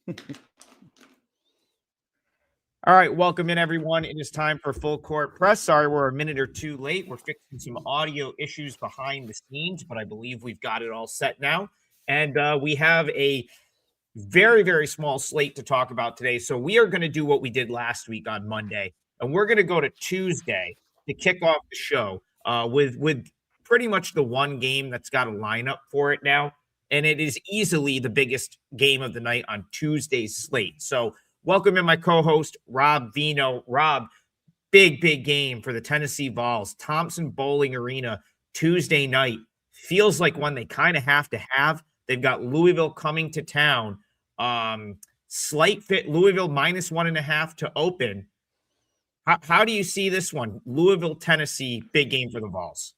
All right, welcome in, everyone. It is time for Full Court Press. Sorry, we're a minute or two late. We're fixing some audio issues behind the scenes, but I believe we've got it all set now. And we have a very, very small slate to talk about today. So we are going to do what we did last week on Monday, and we're going to go to Tuesday to kick off the show with pretty much the one game that's got a lineup for it now. And it is easily the biggest game of the night on Tuesday's slate. So welcome in my co-host, Rob Vino. Rob, big game for the Tennessee Vols. Thompson Bowling Arena, Tuesday night. Feels like one they kind of have to have. They've got Louisville coming to town. Slight fit, Louisville -1.5 to open. How do you see this one? Louisville, Tennessee, big game for the Vols.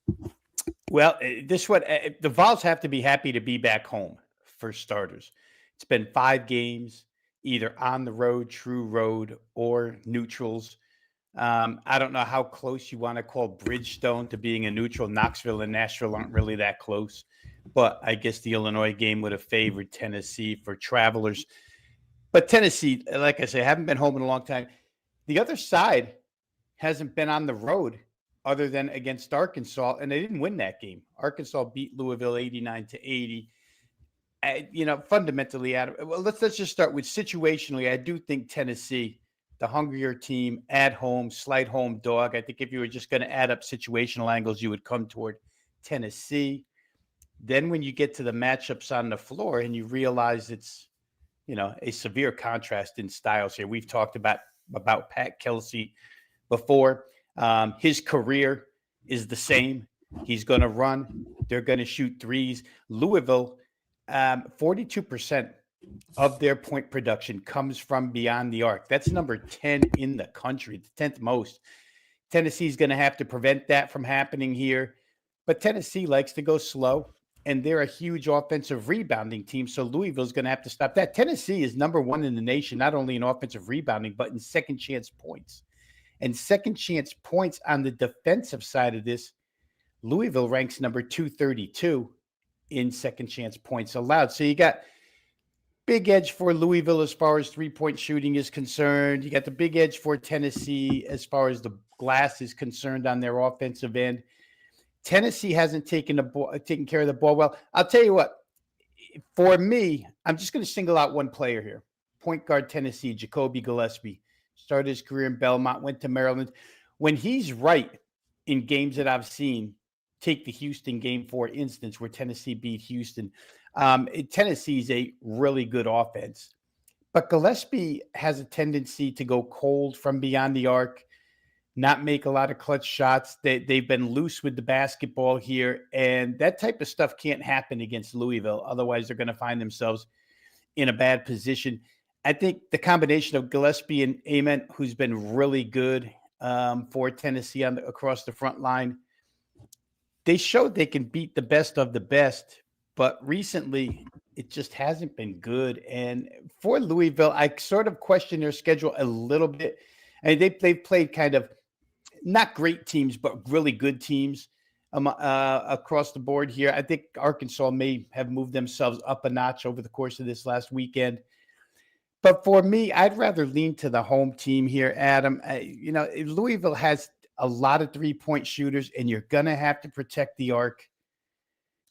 Well, this one, the Vols have to be happy to be back home, for starters. It's been 5 games, either on the road, true road, or neutrals. I don't know how close you want to call Bridgestone to being a neutral. Knoxville and Nashville aren't really that close. But I guess the Illinois game would have favored Tennessee for travelers. But Tennessee, like I say, haven't been home in a long time. The other side hasn't been on the road other than against Arkansas, and they didn't win that game. Arkansas beat Louisville 89-80. Fundamentally, well, let's just start with situationally. I do think Tennessee, the hungrier team at home, slight home dog. I think if you were just going to add up situational angles, you would come toward Tennessee. Then when you get to the matchups on the floor and you realize it's, a severe contrast in styles here. We've talked about Pat Kelsey before. His career is the same. He's going to run. They're going to shoot threes. Louisville, 42% of their point production comes from beyond the arc. That's number 10 in the country, the 10th most. Tennessee's going to have to prevent that from happening here. But Tennessee likes to go slow, and they're a huge offensive rebounding team, so Louisville's going to have to stop that. Tennessee is number 1 in the nation, not only in offensive rebounding, but in second chance points. And second chance points on the defensive side of this, Louisville ranks number 232 in second chance points allowed. So you got big edge for Louisville as far as three-point shooting is concerned. You got the big edge for Tennessee as far as the glass is concerned on their offensive end. Tennessee hasn't taken care of the ball well. I'll tell you what, for me, I'm just going to single out one player here. Point guard Tennessee, Jacoby Gillespie. Started his career in Belmont, went to Maryland. When he's right in games that I've seen, take the Houston game, for instance, where Tennessee beat Houston. Tennessee's a really good offense. But Gillespie has a tendency to go cold from beyond the arc, not make a lot of clutch shots. They've been loose with the basketball here, and that type of stuff can't happen against Louisville. Otherwise, they're going to find themselves in a bad position. I think the combination of Gillespie and Ament, who's been really good for Tennessee across the front line, they showed they can beat the best of the best, but recently it just hasn't been good. And for Louisville, I sort of question their schedule a little bit. And they've played kind of not great teams, but really good teams across the board here. I think Arkansas may have moved themselves up a notch over the course of this last weekend. But for me, I'd rather lean to the home team here, Adam. Louisville has a lot of three-point shooters, and you're going to have to protect the arc.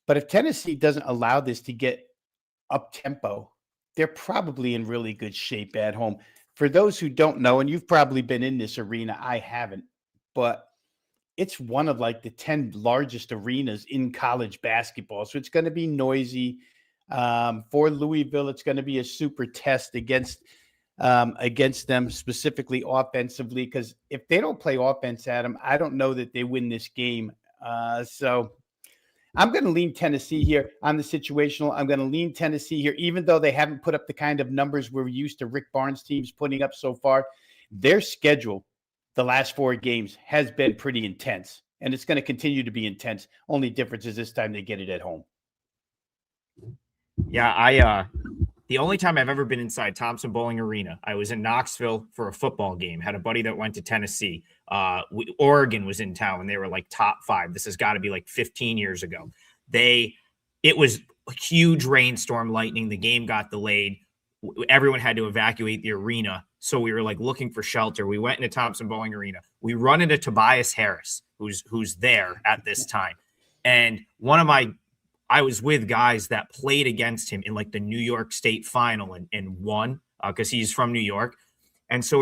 But if Tennessee doesn't allow this to get up-tempo, they're probably in really good shape at home. For those who don't know, and you've probably been in this arena, I haven't, but it's one of like the 10 largest arenas in college basketball. So it's going to be noisy. For Louisville, it's going to be a super test against them, specifically offensively, because if they don't play offense, Adam, I don't know that they win this game. So I'm going to lean Tennessee here on the situational. I'm going to lean Tennessee here, even though they haven't put up the kind of numbers we're used to Rick Barnes teams putting up so far. Their schedule, the last 4 games, has been pretty intense, and it's going to continue to be intense. Only difference is this time they get it at home. Yeah, the only time I've ever been inside Thompson Bowling Arena, I was in Knoxville for a football game. Had a buddy that went to Tennessee. Oregon was in town, and they were like top 5. This has got to be like 15 years ago. It was a huge rainstorm, lightning. The game got delayed. everyone had to evacuate the arena. So we were like looking for shelter. We went into Thompson-Boling Arena. We run into Tobias Harris, who's there at this time. And I was with guys that played against him in like the New York State final and won because he's from New York. And so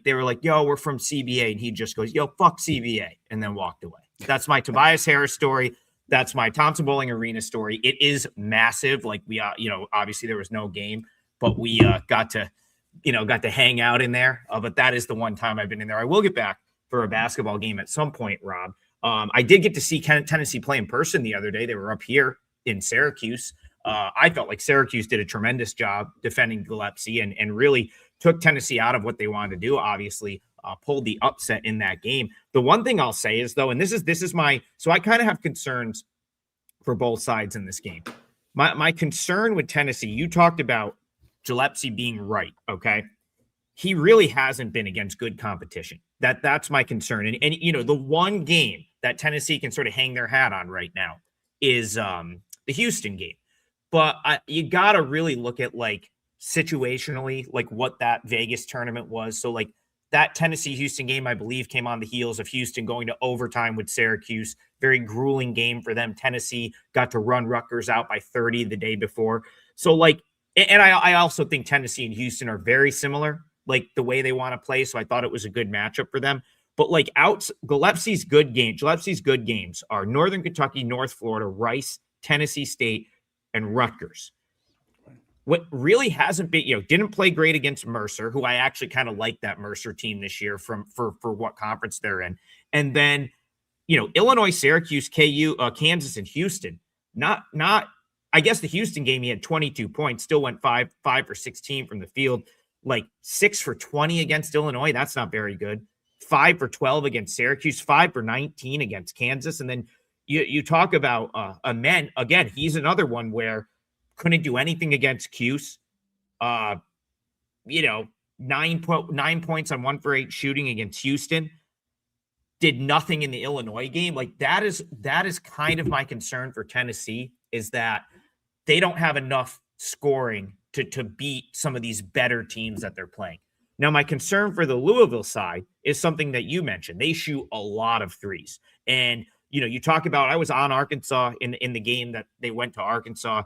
they were like, yo, we're from CBA. And he just goes, yo, fuck CBA. And then walked away. That's my Tobias Harris story. That's my Thompson-Boling Arena story. It is massive. Like we, obviously there was no game, but we got to hang out in there. But that is the one time I've been in there. I will get back for a basketball game at some point, Rob. I did get to see Tennessee play in person the other day. They were up here in Syracuse. I felt like Syracuse did a tremendous job defending Gillespie and really took Tennessee out of what they wanted to do. Obviously, pulled the upset in that game. The one thing I'll say is though, and this is my, so I kind of have concerns for both sides in this game. My concern with Tennessee, you talked about Gillespie being right. Okay. He really hasn't been against good competition. That's my concern. And the one game that Tennessee can sort of hang their hat on right now is the Houston game. But you got to really look at like situationally, like what that Vegas tournament was. So like that Tennessee-Houston game, I believe, came on the heels of Houston going to overtime with Syracuse. Very grueling game for them. Tennessee got to run Rutgers out by 30 the day before. So like, and I also think Tennessee and Houston are very similar, like the way they want to play. So I thought it was a good matchup for them. But like Gillespie's good games are Northern Kentucky, North Florida, Rice, Tennessee State, and Rutgers. What really hasn't been, didn't play great against Mercer, who I actually kind of like that Mercer team this year for what conference they're in. And then, Illinois, Syracuse, KU, Kansas, and Houston. Not. I guess the Houston game, he had 22 points, still went 5 for 16 from the field, like 6 for 20 against Illinois. That's not very good. 5 for 12 against Syracuse, 5 for 19 against Kansas. And then you talk about Amen. Again, he's another one where couldn't do anything against Cuse. 9 points on 1 for 8 shooting against Houston. Did nothing in the Illinois game. Like that is kind of my concern for Tennessee, is that they don't have enough scoring to beat some of these better teams that they're playing. Now, my concern for the Louisville side is something that you mentioned. They shoot a lot of threes. And, you talk about, I was on Arkansas in the game that they went to Arkansas.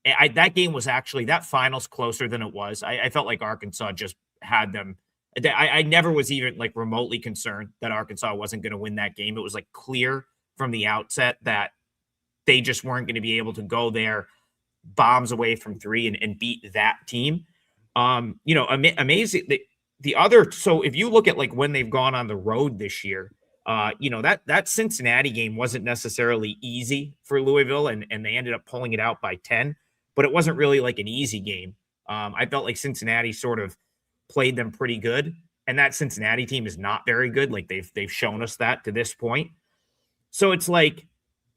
That game was actually, that final's closer than it was. I felt like Arkansas just had them. I never was even like remotely concerned that Arkansas wasn't going to win that game. It was like clear from the outset that they just weren't going to be able to go there, bombs away from three and beat that team. Amazing. The other, so if you look at like when they've gone on the road this year, that Cincinnati game wasn't necessarily easy for Louisville, and they ended up pulling it out by 10, but it wasn't really like an easy game. I felt like Cincinnati sort of played them pretty good, and that Cincinnati team is not very good. Like they've shown us that to this point. So it's like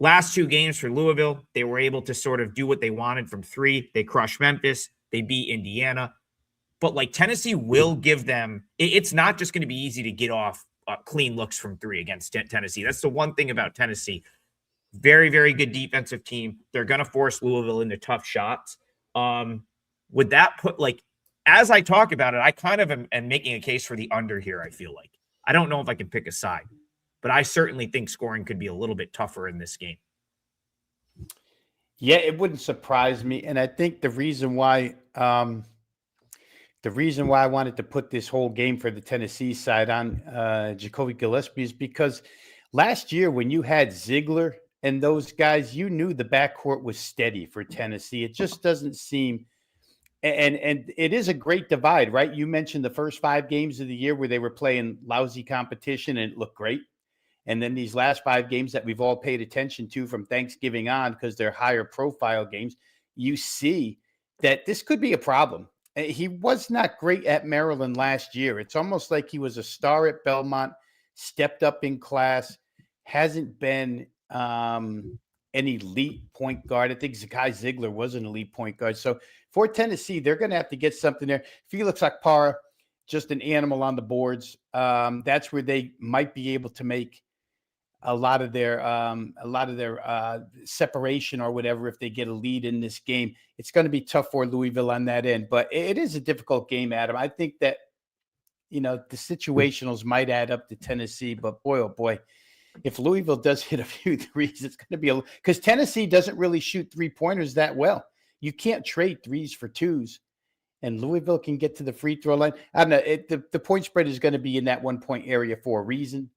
last 2 games for Louisville, they were able to sort of do what they wanted from 3. They crushed Memphis. They beat Indiana. But like Tennessee will give them, it's not just going to be easy to get off clean looks from 3 against Tennessee. That's the one thing about Tennessee. Very, very good defensive team. They're going to force Louisville into tough shots. Would that put, like, as I talk about it, I kind of am making a case for the under here, I feel like. I don't know if I can pick a side, but I certainly think scoring could be a little bit tougher in this game. Yeah, it wouldn't surprise me. And I think the reason why I wanted to put this whole game for the Tennessee side on Jacoby Gillespie is because last year when you had Ziegler and those guys, you knew the backcourt was steady for Tennessee. It just doesn't seem, and it is a great divide, right? You mentioned the first 5 games of the year where they were playing lousy competition and it looked great. And then these last 5 games that we've all paid attention to from Thanksgiving on, because they're higher profile games, you see that this could be a problem. He was not great at Maryland last year. It's almost like he was a star at Belmont, stepped up in class, hasn't been an elite point guard. I think Zakai Ziegler was an elite point guard. So for Tennessee, they're going to have to get something there. Felix Akpara, just an animal on the boards. That's where they might be able to make a lot of their separation or whatever if they get a lead in this game. It's going to be tough for Louisville on that end, but it is a difficult game, Adam. I think that, the situationals might add up to Tennessee, but boy, oh boy, if Louisville does hit a few threes, it's going to be because Tennessee doesn't really shoot 3-pointers that well. You can't trade threes for twos, and Louisville can get to the free throw line. I don't know. The point spread is going to be in that 1-point area for a reason.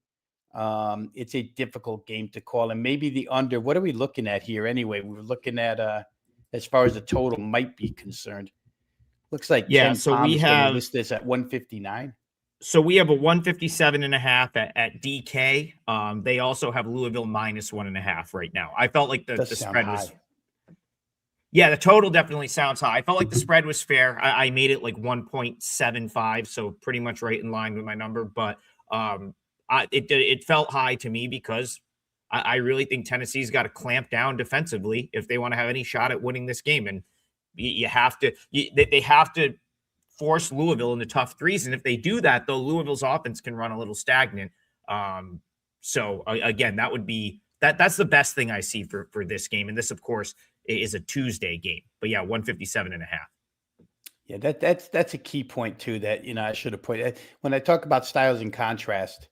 It's a difficult game to call, and maybe the under. What are we looking at here anyway? We're looking at as far as the total might be concerned. Looks like Ken So Palm we is going to have list this at 159. So we have a 157.5 at DK. They also have Louisville -1.5 right now. I felt like the spread was. Yeah, the total definitely sounds high. I felt like the spread was fair. I made it like 1.75, so pretty much right in line with my number. But it felt high to me because I really think Tennessee's got to clamp down defensively if they want to have any shot at winning this game. And you have to. They have to force Louisville into tough threes. And if they do that, though, Louisville's offense can run a little stagnant. So again, that would be that's the best thing I see for this game. And this, of course, is a Tuesday game. But yeah, 157.5. Yeah, that's a key point too that I should have put when I talk about styles and contrast.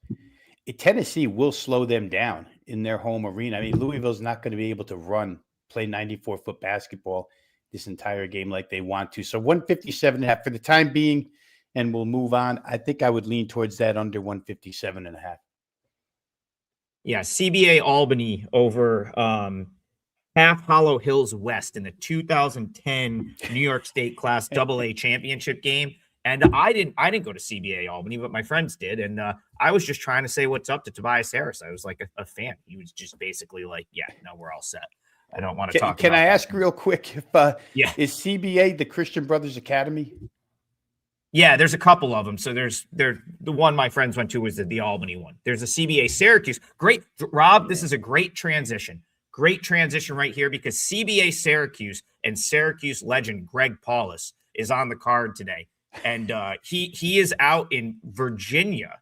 Tennessee will slow them down in their home arena. I mean, Louisville's not going to be able to play 94-foot basketball this entire game like they want to. So 157.5 for the time being, and we'll move on. I think I would lean towards that under 157.5. Yeah, CBA Albany over Half Hollow Hills West in the 2010 New York State Class AA championship game. And I didn't go to CBA Albany, but my friends did. And I was just trying to say what's up to Tobias Harris. I was like a fan. He was just basically like, yeah, no, we're all set. I don't want to talk. Can I ask real quick if is CBA the Christian Brothers Academy? Yeah, there's a couple of them. So there's the one my friends went to was the Albany one. There's a CBA Syracuse. Great, Rob. This is a great transition. Great transition right here because CBA Syracuse and Syracuse legend Greg Paulus is on the card today, and he is out in Virginia.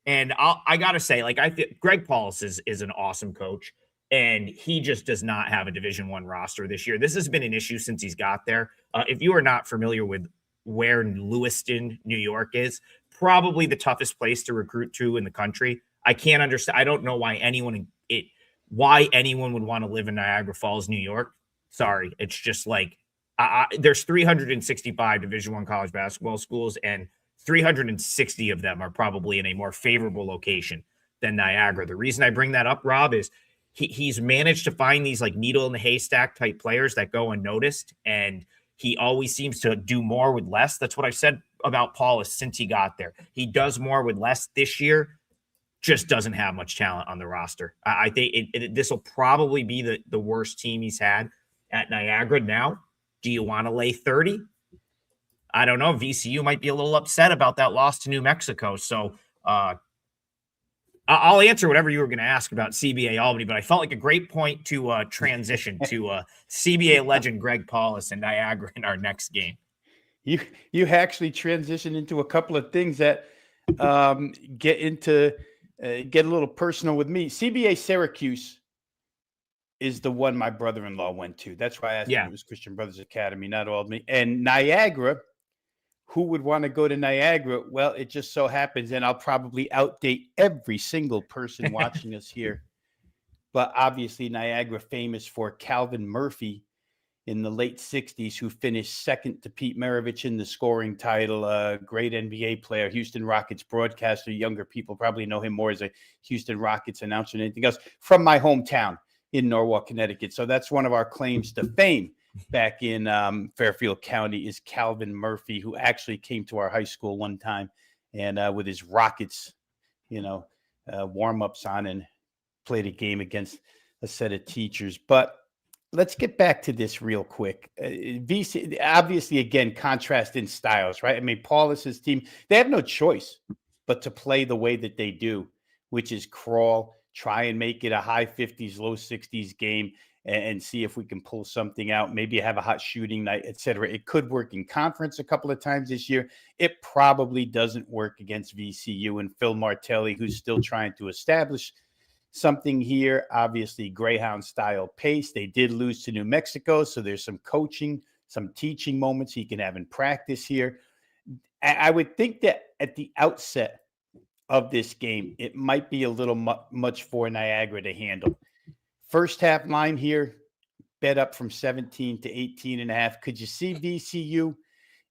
And I gotta say, like, I feel Greg Paulus is an awesome coach. And he just does not have a Division I roster this year. This has been an issue since he's got there. If you are not familiar with where Lewiston, New York is, probably the toughest place to recruit to in the country. I can't understand. I don't know why anyone would want to live in Niagara Falls, New York. Sorry. It's just like there's 365 Division I college basketball schools, and 360 of them are probably in a more favorable location than Niagara. The reason I bring that up, Rob, is he's managed to find these like needle in the haystack type players that go unnoticed, and he always seems to do more with less. That's what I've said about Paulus since he got there. He does more with less this year, just doesn't have much talent on the roster. I think this will probably be the worst team he's had at Niagara. Now, do you want to lay 30? I don't know. VCU might be a little upset about that loss to New Mexico. So, I'll answer whatever you were going to ask about CBA Albany, but I felt like a great point to transition to CBA legend Greg Paulus and Niagara in our next game. You actually transitioned into a couple of things that get a little personal with me. CBA Syracuse is the one my brother-in-law went to. That's why I asked him. It was Christian Brothers Academy, not Albany. And Niagara, who would want to go to Niagara? Well, it just so happens, and I'll probably outdate every single person watching us here, but obviously Niagara famous for Calvin Murphy in the late 60s, who finished second to Pete Maravich in the scoring title, a great NBA player, Houston Rockets broadcaster. Younger people probably know him more as a Houston Rockets announcer than anything else, from my hometown in Norwalk, Connecticut. So that's one of our claims to fame back in Fairfield County, is Calvin Murphy, who actually came to our high school one time and with his Rockets, warm-ups on, and played a game against a set of teachers. But let's get back to this real quick. VC, obviously, again, contrast in styles, right? I mean, Paulus's team, they have no choice but to play the way that they do, which is crawl, try and make it a high 50s, low 60s game, and see if we can pull something out, maybe have a hot shooting night, etc. It could work in conference a couple of times this year. It probably doesn't work against VCU and Phil Martelli, who's still trying to establish something here. Obviously, Greyhound style pace. They did lose to New Mexico, so there's some coaching, some teaching moments he can have in practice here. I would think that at the outset of this game, it might be a little much for Niagara to handle. First half line here, bet up from 17 to 18.5. Could you see VCU,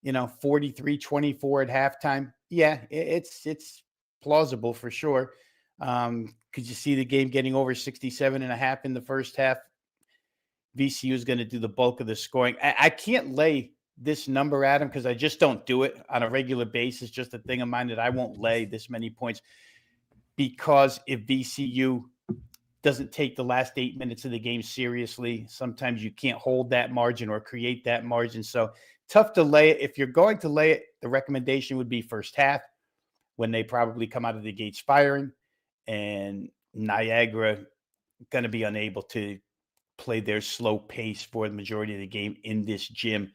43-24 at halftime? Yeah, it's plausible for sure. Could you see the game getting over 67.5 in the first half? VCU is going to do the bulk of the scoring. I can't lay this number at him because I just don't do it on a regular basis. Just a thing of mine that I won't lay this many points, because if VCU doesn't take the last 8 minutes of the game seriously, sometimes you can't hold that margin or create that margin. So tough to lay it. If you're going to lay it, the recommendation would be first half, when they probably come out of the gates firing, and Niagara going to be unable to play their slow pace for the majority of the game in this gym.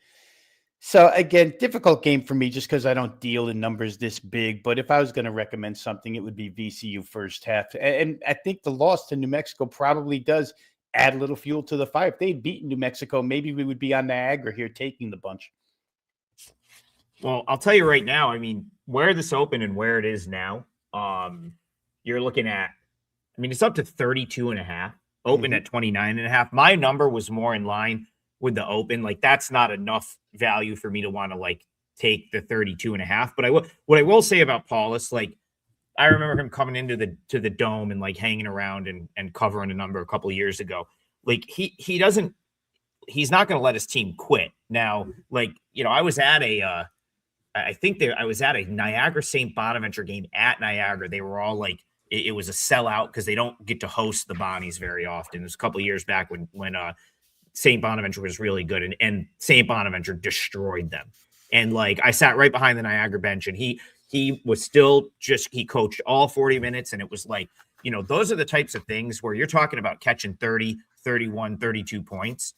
So again, difficult game for me just because I don't deal in numbers this big. But if I was going to recommend something, it would be VCU first half. And I think the loss to New Mexico probably does add a little fuel to the fire. If they'd beaten New Mexico, maybe we would be on Niagara here taking the bunch. Well, I'll tell you right now, I mean, where this opened and where it is now, you're looking at, I mean, it's up to 32.5, open at 29.5. My number was more in line with the open. Like, that's not enough value for me to want to like take the 32.5. But what I will say about Paulus, like, I remember him coming into the dome and like hanging around and covering a number a couple of years ago. Like, he's not going to let his team quit. Now, like, I was at a Niagara St. Bonaventure game at Niagara. They were all like, it was a sellout because they don't get to host the Bonnies very often. It was a couple of years back when St. Bonaventure was really good, and St. Bonaventure destroyed them. And like, I sat right behind the Niagara bench, and he was still he coached all 40 minutes. And it was like, those are the types of things where you're talking about catching 30, 31, 32 points.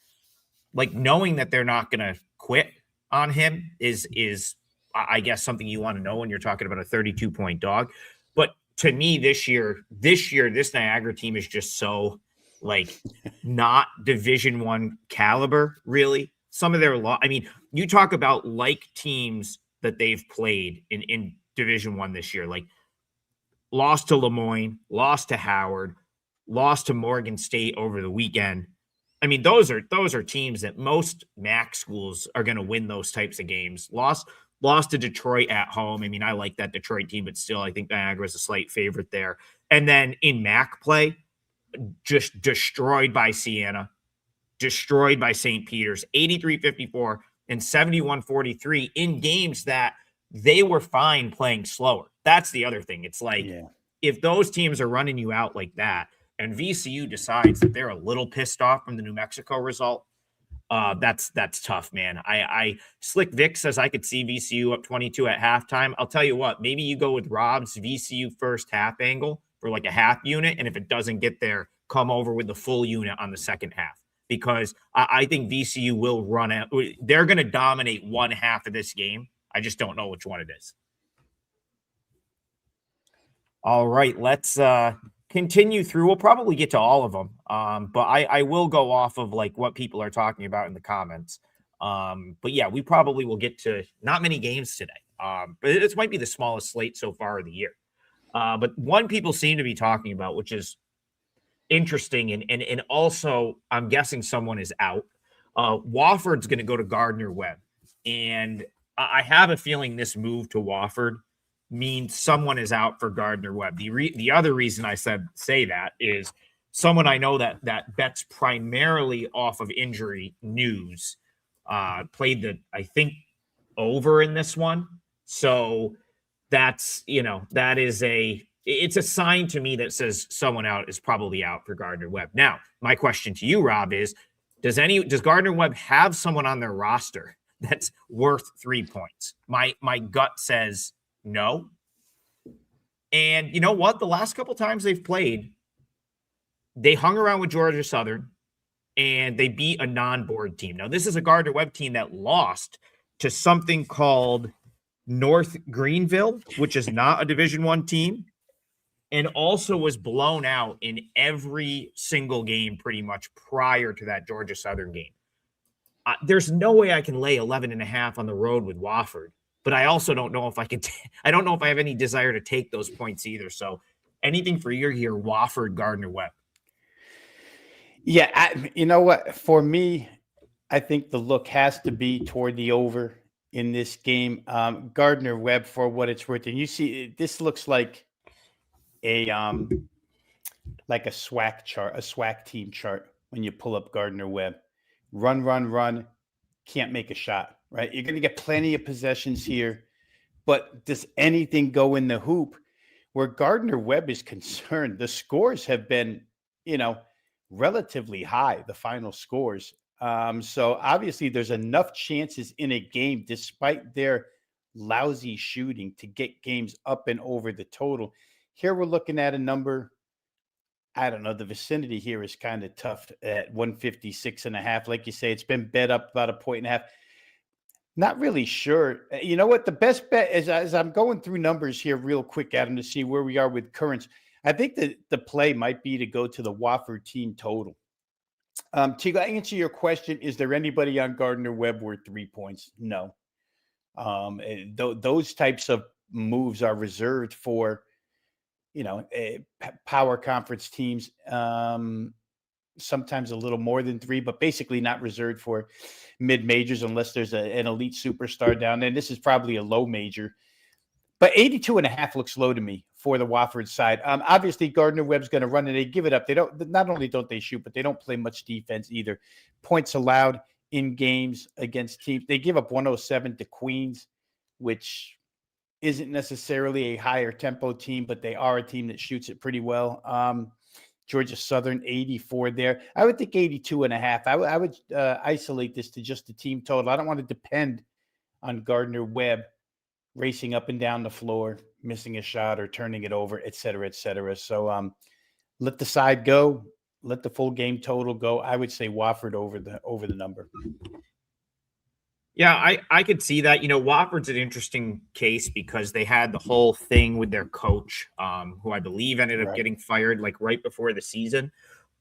Like, knowing that they're not going to quit on him is I guess something you want to know when you're talking about a 32-point dog. But to me, this year, this Niagara team is just so like not Division I caliber, really. Some of their I mean, you talk about like teams that they've played in Division I this year, like lost to Lemoyne, lost to Howard, lost to Morgan State over the weekend. I mean, those are teams that most MAC schools are going to win those types of games. Lost to Detroit at home. I mean, I like that Detroit team, but still, I think Niagara is a slight favorite there. And then in MAC play, just destroyed by Siena, destroyed by St. Peter's, 83-54 and 71-43 in games that they were fine playing slower. That's the other thing. It's like, if those teams are running you out like that, and VCU decides that they're a little pissed off from the New Mexico result, that's tough, man. Slick Vic says I could see VCU up 22 at halftime. I'll tell you what, maybe you go with Rob's VCU first half angle for like a half unit, and if it doesn't get there, come over with the full unit on the second half, because I think VCU will run out. They're going to dominate one half of this game. I just don't know which one it is. All right, let's continue through. We'll probably get to all of them, but I will go off of like what people are talking about in the comments. But yeah, we probably will get to not many games today. But this might be the smallest slate so far of the year. But one people seem to be talking about, which is interesting, and also I'm guessing someone is out. Wofford's going to go to Gardner-Webb, and I have a feeling this move to Wofford means someone is out for Gardner-Webb. The other reason I say that is someone I know that bets primarily off of injury news played I think over in this one. So that's, it's a sign to me that says someone out is probably out for Gardner-Webb. Now, my question to you, Rob, is does Gardner-Webb have someone on their roster that's worth 3 points? My gut says no. And you know what? The last couple times they've played, they hung around with Georgia Southern and they beat a non-board team. Now, this is a Gardner-Webb team that lost to something called North Greenville, which is not a Division I team. and also was blown out in every single game pretty much prior to that Georgia Southern game. There's no way I can lay 11.5 on the road with Wofford, but I also don't know if I can. I don't know if I have any desire to take those points either. So anything for you here, Wofford, Gardner-Webb. Yeah, you know what? For me, I think the look has to be toward the over in this game. Gardner-Webb, for what it's worth, and you see, this looks a like a SWAC chart, a SWAC team chart when you pull up Gardner-Webb. Run, run, run. Can't make a shot, right? You're going to get plenty of possessions here, but does anything go in the hoop? Where Gardner-Webb is concerned, the scores have been, relatively high, the final scores. So obviously there's enough chances in a game, despite their lousy shooting, to get games up and over the total. Here we're looking at a number, I don't know, the vicinity here is kind of tough at 156.5. Like you say, it's been bet up about a point and a half. Not really sure. You know what? The best bet is, as I'm going through numbers here real quick, Adam, to see where we are with currents. I think that the play might be to go to the Wofford team total. To answer your question, is there anybody on Gardner-Webb worth 3 points? No. Those types of moves are reserved for, power conference teams. Sometimes a little more than 3, but basically not reserved for mid majors unless there's an elite superstar down there. And this is probably a low major, but 82.5 looks low to me for the Wofford side. Obviously Gardner-Webb's going to run and they give it up. Not only don't they shoot, but they don't play much defense either. Points allowed in games against teams. They give up 107 to Queens, which isn't necessarily a higher tempo team, but they are a team that shoots it pretty well. Georgia Southern 84 there. I would think 82.5. I would isolate this to just the team total. I don't want to depend on Gardner-Webb racing up and down the floor, missing a shot or turning it over, et cetera, et cetera. So let the side go. Let the full game total go. I would say Wofford over the number. Yeah, I could see that. Wofford's an interesting case because they had the whole thing with their coach, who I believe ended up getting fired like right before the season.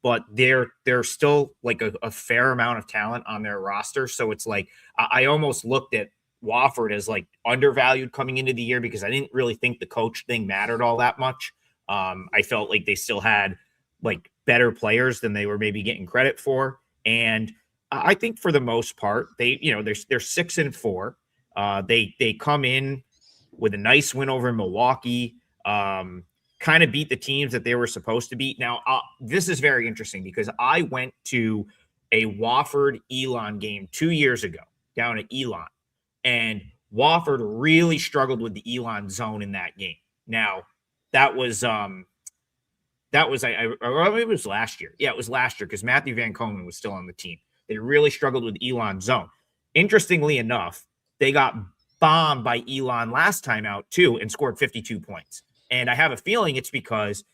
But they're still like a fair amount of talent on their roster. So it's like I almost looked at Wofford as like undervalued coming into the year because I didn't really think the coach thing mattered all that much. I felt like they still had like better players than they were maybe getting credit for. And I think for the most part, they're 6-4. They come in with a nice win over Milwaukee, kind of beat the teams that they were supposed to beat. Now, this is very interesting because I went to a Wofford Elon game 2 years ago down at Elon, and Wofford really struggled with the Elon zone in that game. Now, it was last year. Yeah, it was last year because Matthew Van Komen was still on the team. They really struggled with Elon zone. Interestingly enough, they got bombed by Elon last time out too and scored 52 points. And I have a feeling it's because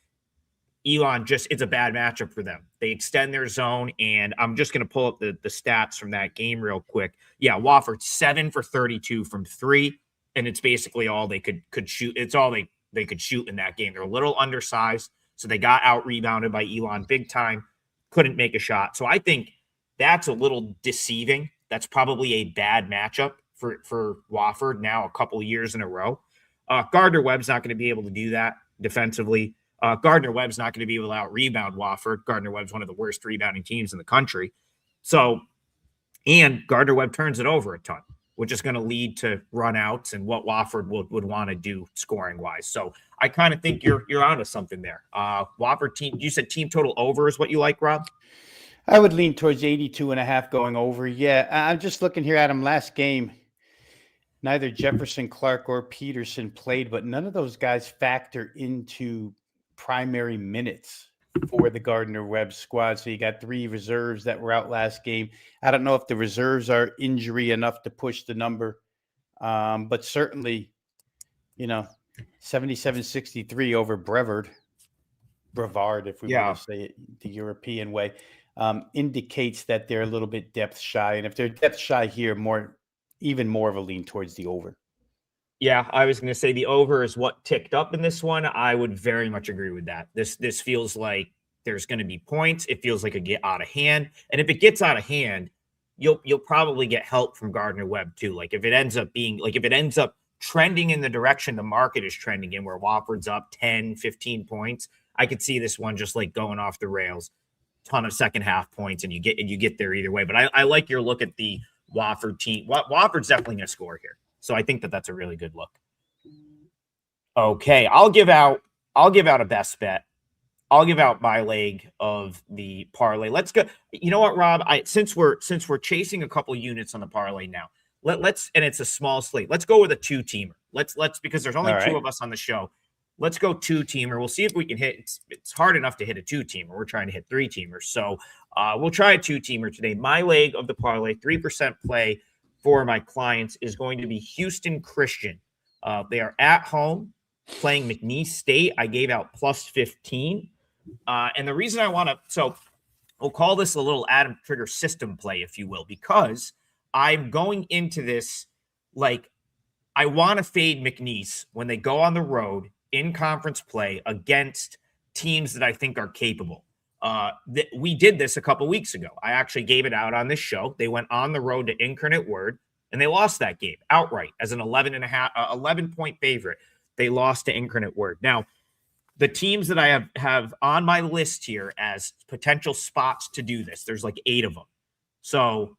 Elon it's a bad matchup for them. They extend their zone, and I'm just going to pull up the stats from that game real quick. Yeah, Wofford 7 for 32 from 3, and it's basically all they could shoot. It's all they could shoot in that game. They're a little undersized, so they got out rebounded by Elon big time, couldn't make a shot. So I think that's a little deceiving. That's probably a bad matchup for Wofford now a couple of years in a row. Gardner-Webb's not going to be able to do that defensively. Gardner-Webb's not going to be able to out-rebound Wofford. Gardner-Webb's one of the worst rebounding teams in the country. And Gardner-Webb turns it over a ton, which is going to lead to run-outs and what Wofford would want to do scoring-wise. So I kind of think you're onto something there. Wofford team, you said team total over is what you like, Rob? I would lean towards 82.5 going over. Yeah, I'm just looking here, Adam. Last game, neither Jefferson, Clark, or Peterson played, but none of those guys factor into primary minutes for the Gardner-Webb squad. So you got 3 reserves that were out last game. I don't know if the reserves are injury enough to push the number, but certainly, 77-63 over Brevard, if we want to say it the European way. Indicates that they're a little bit depth shy. And if they're depth shy here, even more of a lean towards the over. Yeah, I was going to say the over is what ticked up in this one. I would very much agree with that. This feels like there's going to be points. It feels like a get out of hand, and if it gets out of hand, you'll probably get help from Gardner-Webb too. Like if it ends up trending in the direction the market is trending in, where Wofford's up 10, 15 points, I could see this one just like going off the rails, ton of second half points, and you get there either way. But I like your look at the Wofford team. Wofford's definitely going to score here. So I think that's a really good look. Okay, I'll give out a best bet. I'll give out my leg of the parlay. Let's go. You know what, Rob? Since we're chasing a couple units on the parlay now, let's and it's a small slate. Let's go with a 2-teamer. Let's because there's only 2 of us on the show. Let's go 2-teamer. We'll see if we can hit. It's hard enough to hit a 2-teamer. We're trying to hit 3-teamers. So we'll try a 2-teamer today. My leg of the parlay, 3% play for my clients is going to be Houston Christian. They are at home playing McNeese State. I gave out plus 15. And the reason I want to, so we'll call this a little Adam Trigger system play, if you will, because I'm going into this like I want to fade McNeese when they go on the road in conference play against teams that I think are capable. We did this a couple weeks ago. I actually gave it out on this show. They went on the road to Incarnate Word, and they lost that game outright as an 11-point favorite. They lost to Incarnate Word. Now, the teams that I have on my list here as potential spots to do this, there's like 8 of them. So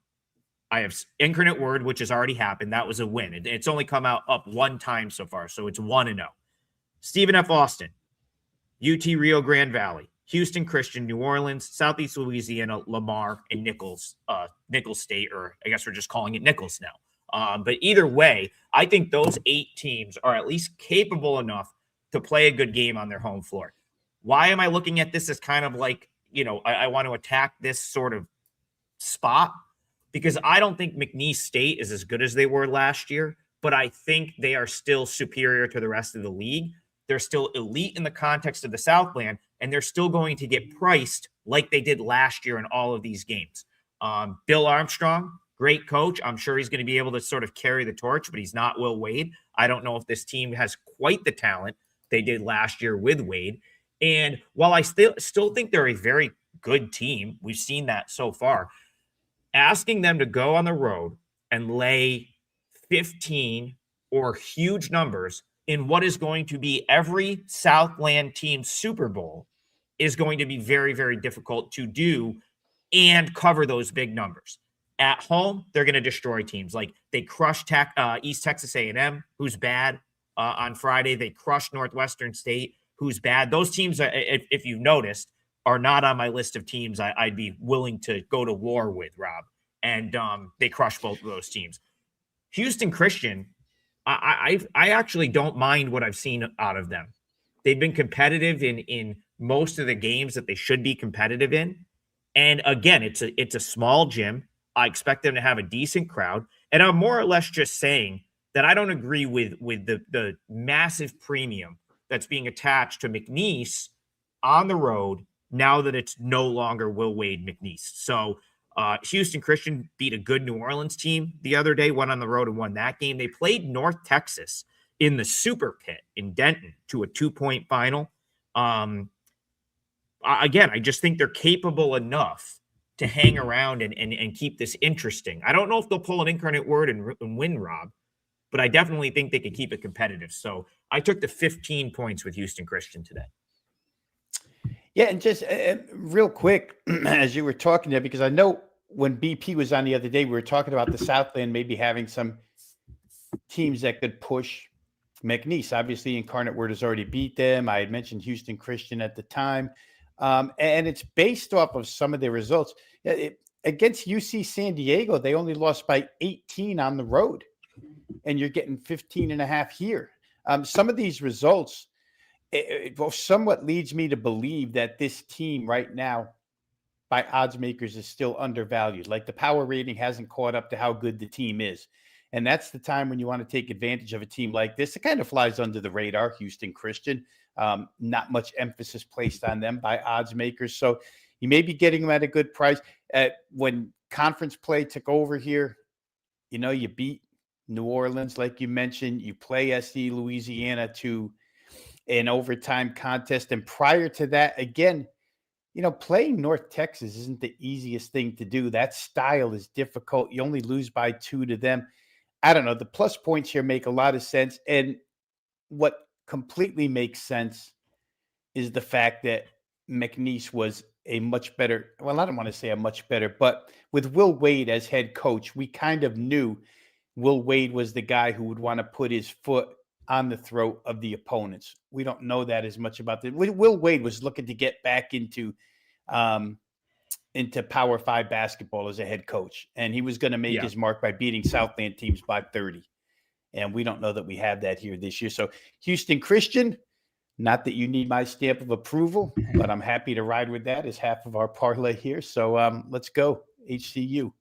I have Incarnate Word, which has already happened. That was a win. It's only come out up 1 time so far, so it's 1-0. Stephen F. Austin, UT Rio Grande Valley, Houston Christian, New Orleans, Southeast Louisiana, Lamar, and Nichols State, or I guess we're just calling it Nichols now. But either way, I think those 8 teams are at least capable enough to play a good game on their home floor. Why am I looking at this as kind of like, I want to attack this sort of spot? Because I don't think McNeese State is as good as they were last year, but I think they are still superior to the rest of the league. They're still elite in the context of the Southland, and they're still going to get priced like they did last year in all of these games. Bill Armstrong, great coach. I'm sure he's going to be able to sort of carry the torch, but he's not Will Wade. I don't know if this team has quite the talent they did last year with Wade. And while I still think they're a very good team, we've seen that so far, asking them to go on the road and lay 15 or huge numbers in what is going to be every Southland team Super Bowl is going to be very, very difficult to do and cover those big numbers. At home, they're going to destroy teams. Like they crushed East Texas A&M, who's bad, on Friday. They crushed Northwestern State, who's bad. Those teams, if you've noticed, are not on my list of teams I'd be willing to go to war with, Rob. And they crushed both of those teams. Houston Christian, I actually don't mind what I've seen out of them. They've been competitive in most of the games that they should be competitive in. And again, it's a small gym. I expect them to have a decent crowd. And I'm more or less just saying that I don't agree with the massive premium that's being attached to McNeese on the road now that it's no longer Will Wade McNeese. So Houston Christian beat a good New Orleans team the other day, went on the road and won that game. They played North Texas in the Super Pit in Denton to a 2-point final. Again, I just think they're capable enough to hang around and keep this interesting. I don't know if they'll pull an Incarnate Word and win, Rob, but I definitely think they could keep it competitive. So I took the 15 points with Houston Christian today. Yeah, and just real quick, as you were talking there, because I know when BP was on the other day, we were talking about the Southland maybe having some teams that could push McNeese. Obviously, Incarnate Word has already beat them. I had mentioned Houston Christian at the time. And it's based off of some of their results. Against UC San Diego, they only lost by 18 on the road, and you're getting 15.5 here. Some of these results, it somewhat leads me to believe that this team right now, by odds makers, is still undervalued. Like the power rating hasn't caught up to how good the team is. And that's the time when you want to take advantage of a team like this. It kind of flies under the radar, Houston Christian. Not much emphasis placed on them by odds makers. So you may be getting them at a good price. When conference play took over here, you beat New Orleans, like you mentioned, you play SC Louisiana to an overtime contest. And prior to that, again, playing North Texas isn't the easiest thing to do. That style is difficult. You only lose by 2 to them. I don't know. The plus points here make a lot of sense. And what completely makes sense is the fact that McNeese was a much better, well, I don't want to say a much better, but with Will Wade as head coach, we kind of knew Will Wade was the guy who would want to put his foot on the throat of the opponents. We don't know that as much about that. Will Wade was looking to get back um, into Power 5 basketball as a head coach, and he was going to make his mark by beating Southland teams by 30. And we don't know that we have that here this year. So Houston Christian, not that you need my stamp of approval, but I'm happy to ride with that as half of our parlay here. So let's go, HCU.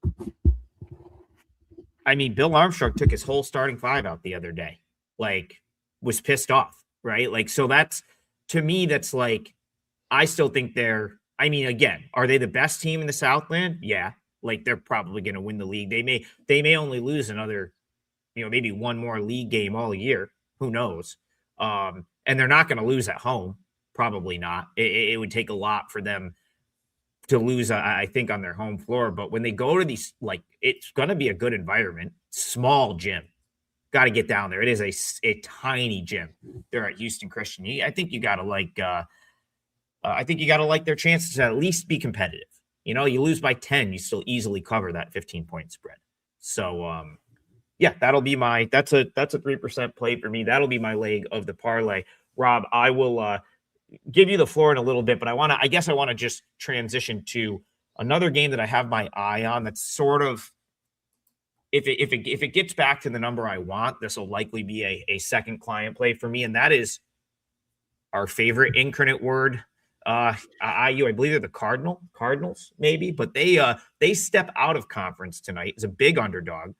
I mean, Bill Armstrong took his whole starting 5 out the other day, was pissed off, right? So that's, to me, that's I still think again, are they the best team in the Southland? Yeah. They're probably going to win the league. They may only lose another, maybe one more league game all year. Who knows? And they're not going to lose at home. Probably not. It would take a lot for them to lose, I think, on their home floor. But when they go to these, it's going to be a good environment. Small gym. Got to get down there. It is a tiny gym there at Houston Christian. I think you got to like their chances to at least be competitive. You lose by 10, you still easily cover that 15-point spread. So, that'll be that's a 3% play for me. That'll be my leg of the parlay. Rob, I will give you the floor in a little bit, but I guess I want to just transition to another game that I have my eye on. That's sort of, if it gets back to the number I want, this will likely be a second client play for me, and that is our favorite Incarnate Word. IU, I believe they're the Cardinals, maybe, but they step out of conference tonight as a big underdog.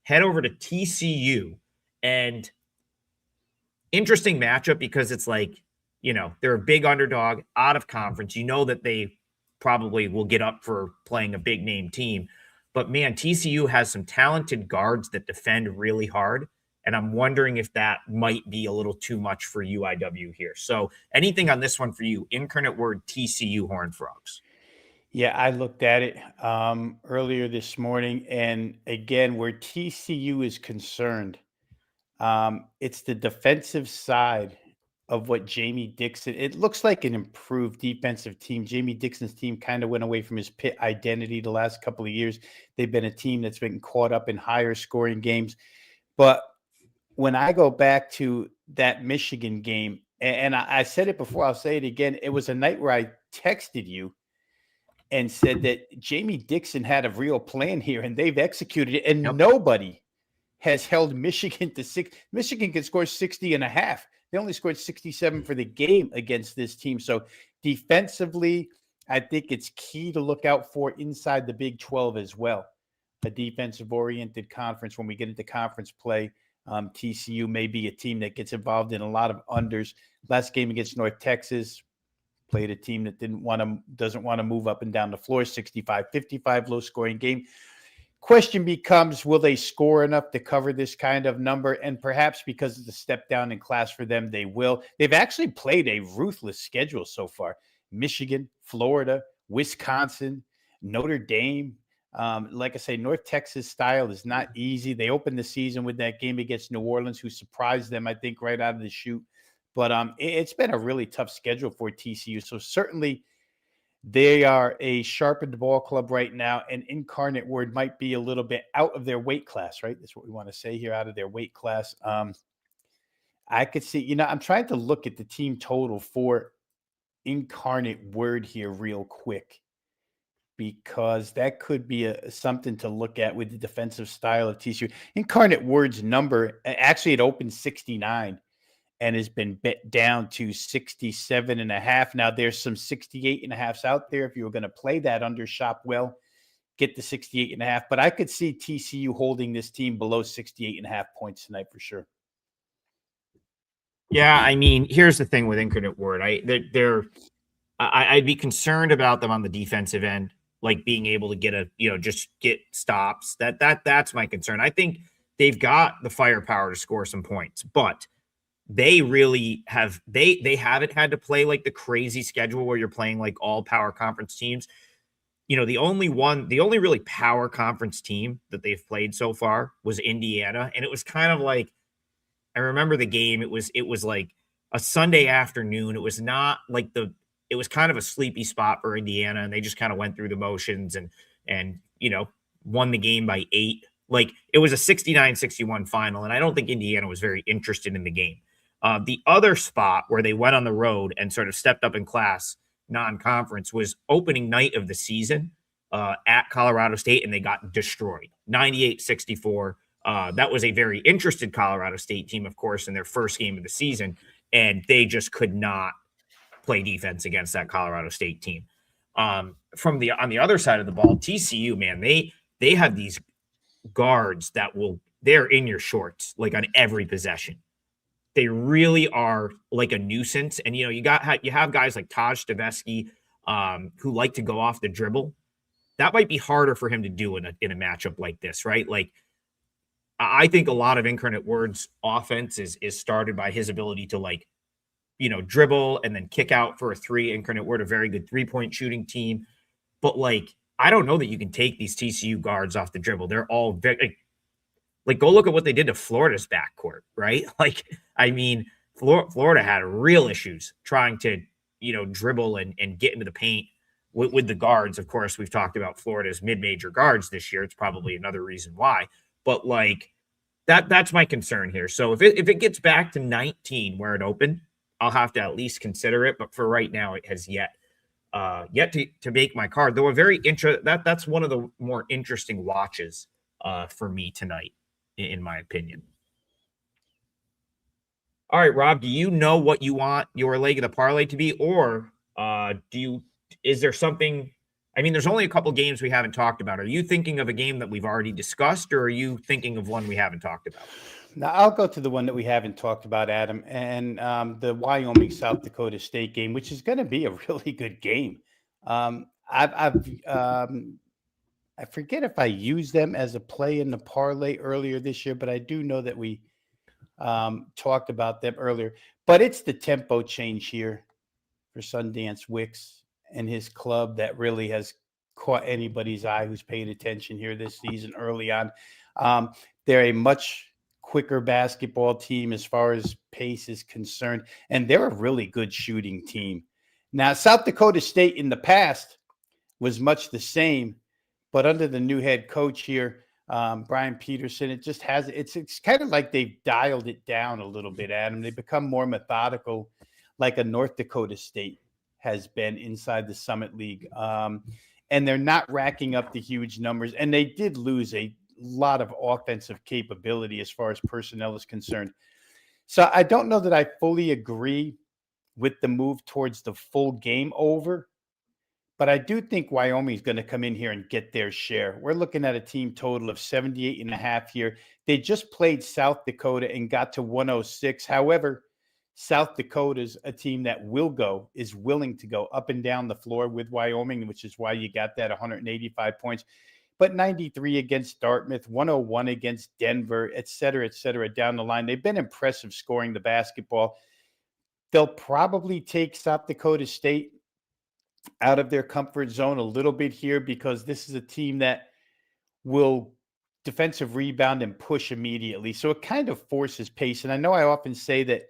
Head over to TCU, and interesting matchup because it's they're a big underdog out of conference. That they probably will get up for playing a big name team, but man, TCU has some talented guards that defend really hard. And I'm wondering if that might be a little too much for UIW here. So anything on this one for you? Incarnate Word, TCU Horned Frogs. Yeah, I looked at it earlier this morning. And again, where TCU is concerned, it's the defensive side of what Jamie Dixon. It looks like an improved defensive team. Jamie Dixon's team kind of went away from his Pitt identity the last couple of years. They've been a team that's been caught up in higher scoring games. But when I go back to that Michigan game, and I said it before, I'll say it again. It was a night where I texted you and said that Jamie Dixon had a real plan here, and they've executed it. And nobody has held Michigan to 6. Michigan can score 60 and a half. They only scored 67 for the game against this team. So defensively, I think it's key to look out for inside the Big 12 as well. A defensive-oriented conference when we get into conference play. TCU may be a team that gets involved in a lot of unders. Last game against North Texas, played a team that doesn't want to move up and down the floor, 65-55, low-scoring game. Question becomes, will they score enough to cover this kind of number? And perhaps because it's a step down in class for them, they will. They've actually played a ruthless schedule so far. Michigan, Florida, Wisconsin, Notre Dame. Like I say, North Texas style is not easy. They opened the season with that game against New Orleans, who surprised them, I think, right out of the chute. But it's been a really tough schedule for TCU. So certainly they are a sharpened ball club right now, and Incarnate Word might be a little bit out of their weight class, right? That's what we want to say here, out of their weight class. I could see, I'm trying to look at the team total for Incarnate Word here real quick, because that could be something to look at with the defensive style of TCU. Incarnate Word's number, actually it opened 69 and has been bet down to 67 and a half. Now there's some 68 and a halves out there. If you were going to play that under, shop well, get the 68 and a half. But I could see TCU holding this team below 68 and a half points tonight for sure. Yeah, I mean, here's the thing with Incarnate Word. I'd be concerned about them on the defensive end, like being able to get just get stops. That's my concern. I think they've got the firepower to score some points, but they really have they haven't had to play like the crazy schedule where you're playing like all power conference teams. The only really power conference team that they've played so far was Indiana, and it was kind of like, I remember the game. It was like a Sunday afternoon. It was not like it was kind of a sleepy spot for Indiana, and they just kind of went through the motions and won the game by 8. Like, it was a 69-61 final, and I don't think Indiana was very interested in the game. The other spot where they went on the road and sort of stepped up in class non-conference was opening night of the season at Colorado State, and they got destroyed 98-64. That was a very interested Colorado State team, of course, in their first game of the season, and they just could not play defense against that Colorado State team. On the other side of the ball, TCU, man, they have these guards they're in your shorts like on every possession. They really are like a nuisance. And, you have guys like Taj Stavesky who like to go off the dribble. That might be harder for him to do in a matchup like this, right? Like, I think a lot of Incarnate Word's offense is started by his ability to dribble and then kick out for a 3. Incarnate Word, a very good 3-point shooting team. But I don't know that you can take these TCU guards off the dribble. They're all very go look at what they did to Florida's backcourt, right? Florida had real issues trying to, dribble and get into the paint with the guards. Of course, we've talked about Florida's mid-major guards this year. It's probably another reason why. But that's my concern here. So if it gets back to 19 where it opened, I'll have to at least consider it. But for right now, it has yet to make my card. Though that's one of the more interesting watches for me tonight, in my opinion. All right, Rob, do you know what you want your leg of the parlay to be, or is there something? I mean, there's only a couple games we haven't talked about. Are you thinking of a game that we've already discussed, or are you thinking of one we haven't talked about? Now, I'll go to the one that we haven't talked about, Adam, and the Wyoming South Dakota State game, which is going to be a really good game. I forget if I used them as a play in the parlay earlier this year, but I do know that we talked about them earlier. But it's the tempo change here for Sundance Wicks and his club that really has caught anybody's eye who's paid attention here this season early on. They're a much quicker basketball team as far as pace is concerned, and they're a really good shooting team. Now, South Dakota State in the past was much the same, but under the new head coach here, Brian Peterson, it's kind of like they've dialed it down a little bit, Adam. They've become more methodical, like a North Dakota State has been inside the Summit League. And they're not racking up the huge numbers. And they did lose a lot of offensive capability as far as personnel is concerned. So I don't know that I fully agree with the move towards the full game over, but I do think Wyoming is going to come in here and get their share. We're looking at a team total of 78.5 here. They just played South Dakota and got to 106. However, South Dakota's a team that is willing to go up and down the floor with Wyoming, which is why you got that 185 points. But 93 against Dartmouth, 101 against Denver, et cetera, down the line. They've been impressive scoring the basketball. They'll probably take South Dakota State out of their comfort zone a little bit here because this is a team that will defensive rebound and push immediately. So it kind of forces pace. And I know I often say that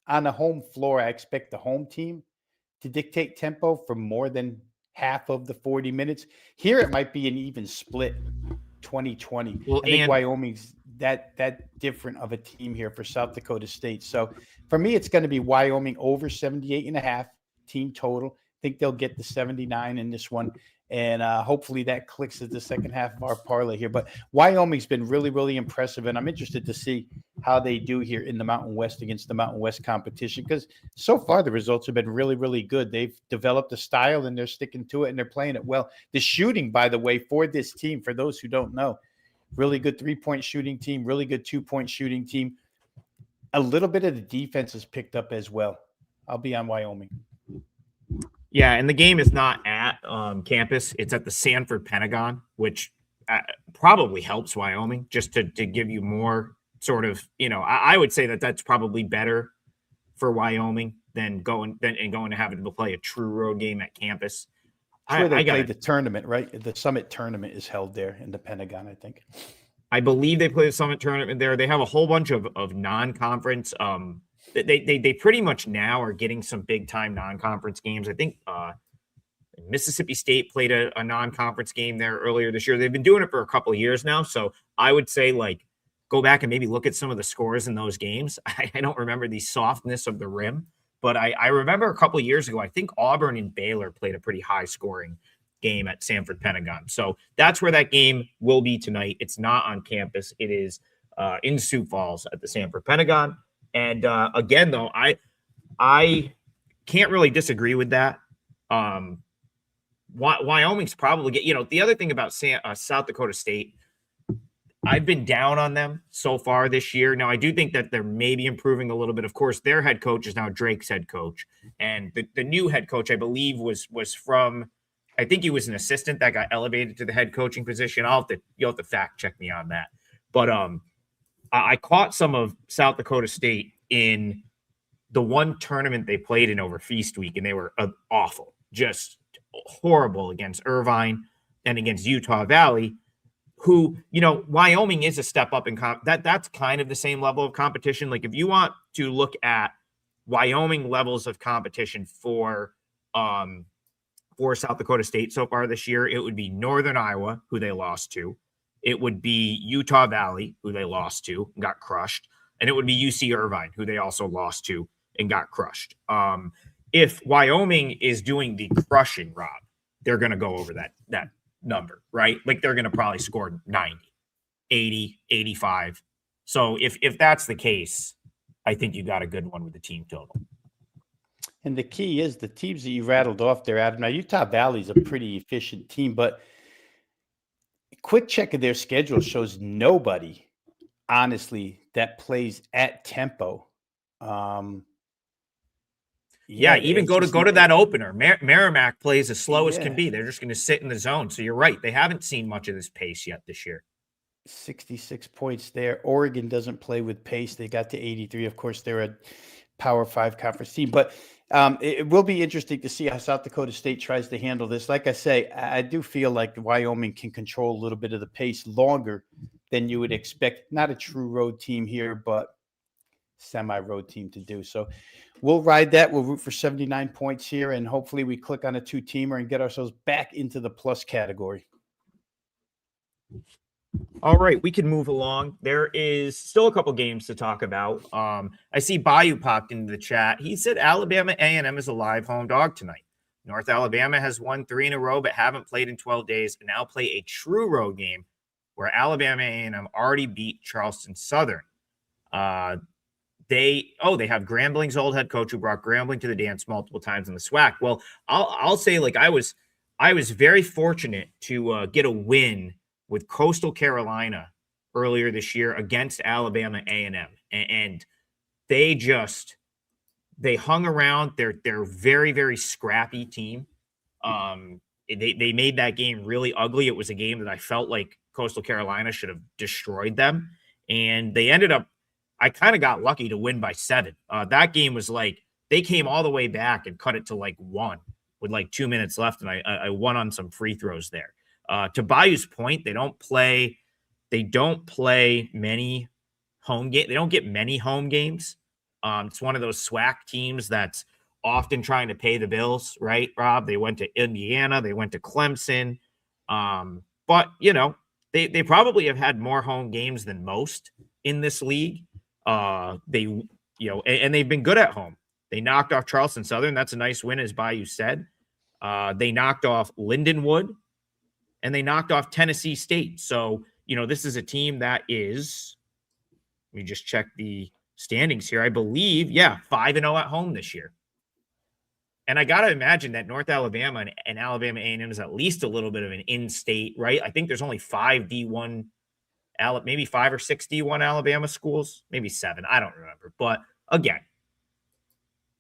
on a home floor, I expect the home team to dictate tempo for more than half of the 40 minutes. Here it might be an even split 20-20. Well, I think Wyoming's that different of a team here for South Dakota State. So for me, it's going to be Wyoming over 78.5 team total. I think they'll get the 79 in this one. And hopefully that clicks at the second half of our parlay here. But Wyoming's been really, really impressive. And I'm interested to see how they do here in the Mountain West against the Mountain West competition. Because so far the results have been really, really good. They've developed a style and they're sticking to it and they're playing it well. The shooting, by the way, for this team, for those who don't know, really good 3-point shooting team, really good 2-point shooting team. A little bit of the defense is picked up as well. I'll be on Wyoming. Yeah, and the game is not at campus. It's at the Sanford Pentagon, which probably helps Wyoming just to give you more sort of, I would say that that's probably better for Wyoming than going to having to play a true road game at campus. It's where they play the tournament, right? The Summit tournament is held there in the Pentagon, I think. I believe they play the Summit tournament there. They have a whole bunch of non-conference. They pretty much now are getting some big time non-conference games. I think Mississippi State played a non-conference game there earlier this year. They've been doing it for a couple of years now. So I would say go back and maybe look at some of the scores in those games. I don't remember the softness of the rim, but I remember a couple of years ago, I think Auburn and Baylor played a pretty high scoring game at Sanford Pentagon. So that's where that game will be tonight. It's not on campus. It is in Sioux Falls at the Sanford Pentagon. And again, though, I can't really disagree with that. Wyoming's probably the other thing about South Dakota State, I've been down on them so far this year. Now, I do think that they're maybe improving a little bit. Of course, their head coach is now Drake's head coach. And the new head coach, I believe, was from, I think he was an assistant that got elevated to the head coaching position. You'll have to fact check me on that. But I caught some of South Dakota State in the one tournament they played in over Feast Week, and they were awful, just horrible against Irvine and against Utah Valley, who, Wyoming is a step up in that's kind of the same level of competition. Like if you want to look at Wyoming levels of competition for South Dakota State so far this year, it would be Northern Iowa, who they lost to. It would be Utah Valley, who they lost to and got crushed. And it would be UC Irvine, who they also lost to and got crushed. If Wyoming is doing the crushing, Rob, they're going to go over that number, right? Like they're going to probably score 90, 80, 85. So if that's the case, I think you got a good one with the team total. And the key is the teams that you rattled off there, Adam. Now, Utah Valley is a pretty efficient team, but a quick check of their schedule shows nobody, honestly, that plays at tempo. Even go to that opener. Merrimack plays as slow as can be. They're just going to sit in the zone. So you're right. They haven't seen much of this pace yet this year. 66 points there. Oregon doesn't play with pace. They got to 83. Of course, they're a Power 5 conference team. But it will be interesting to see how South Dakota State tries to handle this. Like I say, I do feel like Wyoming can control a little bit of the pace longer than you would expect. Not a true road team here, but semi-road team to do. So we'll ride that. We'll root for 79 points here, and hopefully we click on a two-teamer and get ourselves back into the plus category. All right, we can move along. There is still a couple games to talk about. I see Bayou popped into the chat. He said Alabama A&M is a live home dog tonight. North Alabama has won 3 in a row but haven't played in 12 days and now play a true road game where Alabama A&M already beat Charleston Southern. They have Grambling's old head coach who brought Grambling to the dance multiple times in the SWAC. Well, I'll say I was very fortunate to get a win with Coastal Carolina earlier this year against Alabama A&M, and they hung around. They're very, very scrappy team. They made that game really ugly. It was a game that I felt like Coastal Carolina should have destroyed them, and they ended up. I kind of got lucky to win by 7. That game was they came all the way back and cut it to 1 with 2 minutes left, and I won on some free throws there. To Bayou's point, they don't play many home games. They don't get many home games. It's one of those SWAC teams that's often trying to pay the bills, right, Rob? They went to Indiana, they went to Clemson, but they probably have had more home games than most in this league. And they've been good at home. They knocked off Charleston Southern. That's a nice win, as Bayou said. They knocked off Lindenwood, and they knocked off Tennessee State. So, this is a team that is, let me just check the standings here. I believe, 5-0 at home this year. And I got to imagine that North Alabama and Alabama A&M is at least a little bit of an in-state, right? I think there's only 5 D1, maybe 5 or 6 D1 Alabama schools, maybe 7. I don't remember. But again,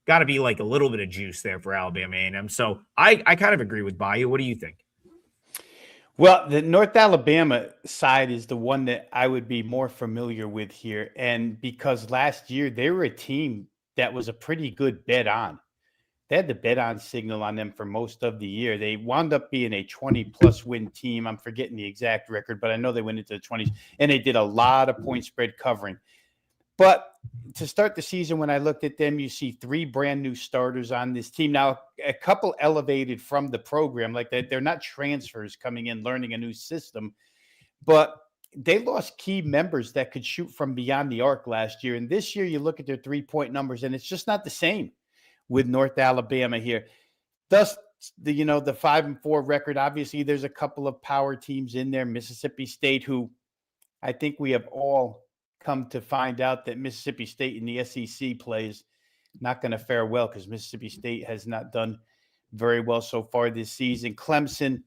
got to be a little bit of juice there for Alabama A&M. So I kind of agree with Bayou. What do you think? Well, the North Alabama side is the one that I would be more familiar with here. And because last year they were a team that was a pretty good bet on. They had the bet on signal on them for most of the year. They wound up being a 20-plus win team. I'm forgetting the exact record, but I know they went into the 20s, and they did a lot of point spread covering. But to start the season, when I looked at them, you see 3 brand new starters on this team. Now, a couple elevated from the program, like they're not transfers coming in, learning a new system, but they lost key members that could shoot from beyond the arc last year. And this year, you look at their 3-point numbers, and it's just not the same with North Alabama here. Thus, the 5-4 record. Obviously, there's a couple of power teams in there. Mississippi State, who I think we have all come to find out that Mississippi State in the SEC plays not going to fare well because Mississippi State has not done very well so far this season. Clemson,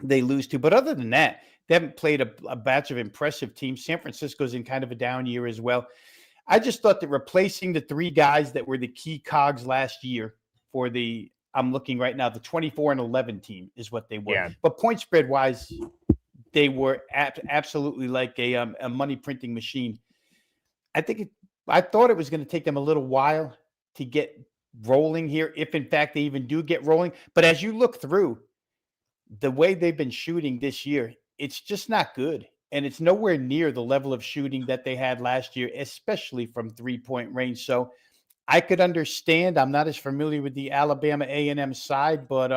they lose to. But other than that, they haven't played a batch of impressive teams. San Francisco's in kind of a down year as well. I just thought that replacing the 3 guys that were the key cogs last year for I'm looking right now, the 24-11 team is what they were. Yeah. But point spread wise, they were absolutely like a money printing machine. I thought it was going to take them a little while to get rolling here, if in fact they even do get rolling. But as you look through the way they've been shooting this year, it's just not good. And it's nowhere near the level of shooting that they had last year, especially from 3-point range. So I could understand. I'm not as familiar with the Alabama A&M side, but